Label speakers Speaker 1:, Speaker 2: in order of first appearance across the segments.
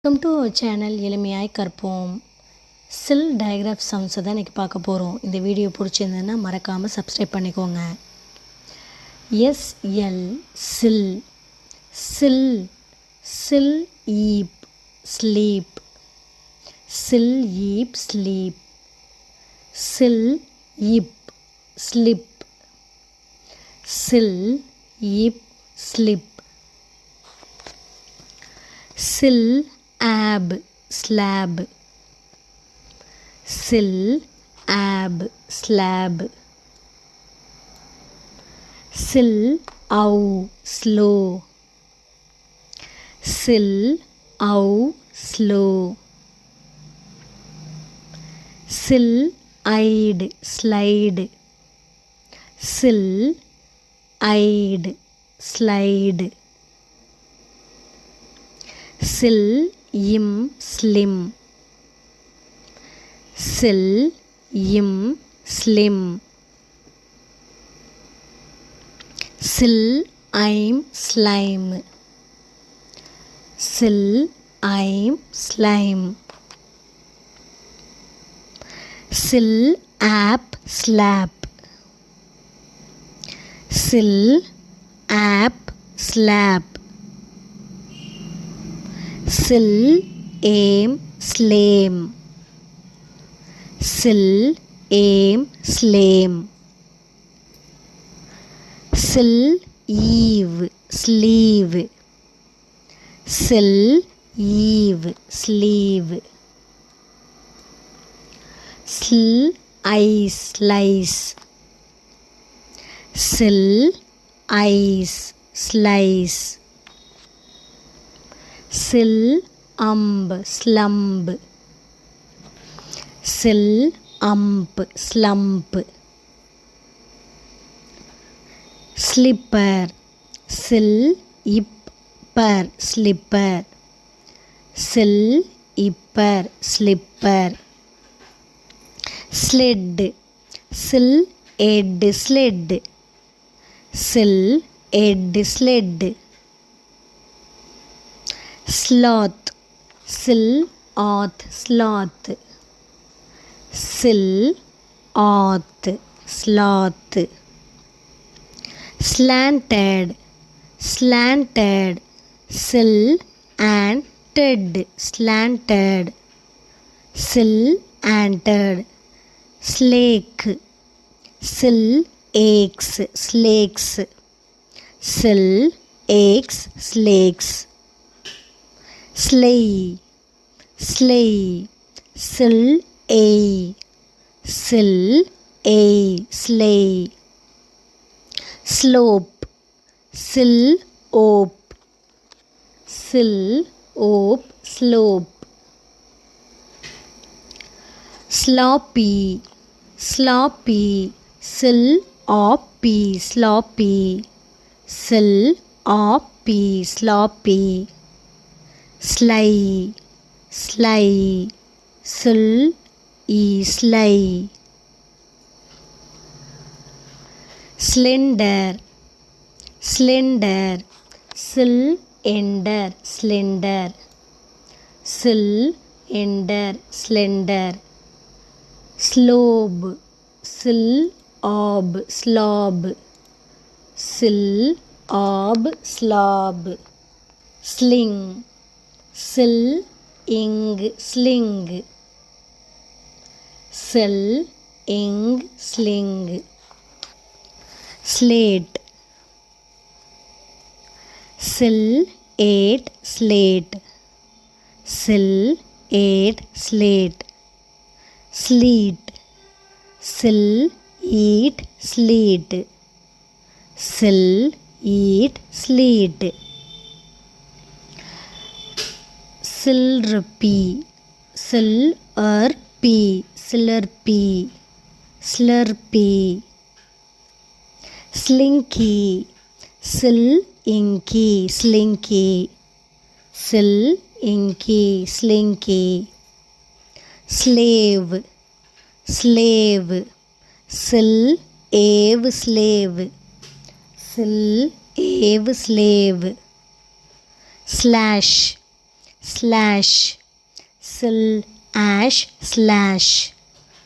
Speaker 1: Welcome to our channel எளிமையாய் கற்போம். சில் டயக்ராஃப் சம்ஸை தான் இன்றைக்கி பார்க்க போகிறோம். இந்த வீடியோ பிடிச்சிருந்ததுன்னா மறக்காமல் சப்ஸ்கிரைப் பண்ணிக்கோங்க. எஸ்எல் சில் சில் சில் ஈப் ஸ்லீப் சில் ஈப் ஸ்லீப் சில் இப் ஸ்லிப் சில் இப் slip chill ab slab sill ab slab sill ow slow sill ow slow sill eyed slide sill eyed slide sill im slim sill im slim sill I'm slime sill I'm slime sill app slap sill app slap sill aim slame sill aim slame sill eve sleeve sill eve sleeve sill ice slice sill ice slice sill slump sill slump slipper sill ipper slipper sill ipper slipper sled sill ed sled sill ed sled sloth sill auth sloth sill auth sloth slanted slanted sill and ted slanted sill anted slake sill aches slakes sill aches slakes slay slay sill a sill a slay slope sill ope sill ope slope sloppy sloppy sill oppy sloppy sill oppy sloppy sly sly sill e sly slender slender sill ender slender sill ender slender slob sill ob slob sill ob slob sling sill ing sling sill ing sling slate sill eight slate sill eight slate sleet sill eat sleet sill eat sleet slurpy slurpy slurpy slurpy slinky sill inky slinky sill inky slinky slave slave sill ave slave sill ave slave slash slash, sill ash slash,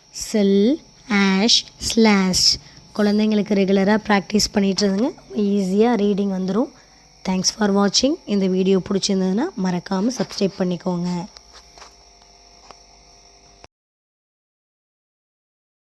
Speaker 1: sill ash slash. குழந்தைங்களுக்கு ரெகுலராக practice பண்ணிட்டுருந்துங்க, ஈஸியாக reading வந்துடும். Thanks for வாட்சிங். இந்த video பிடிச்சிருந்ததுன்னா மறக்காமல் subscribe பண்ணிக்கோங்க.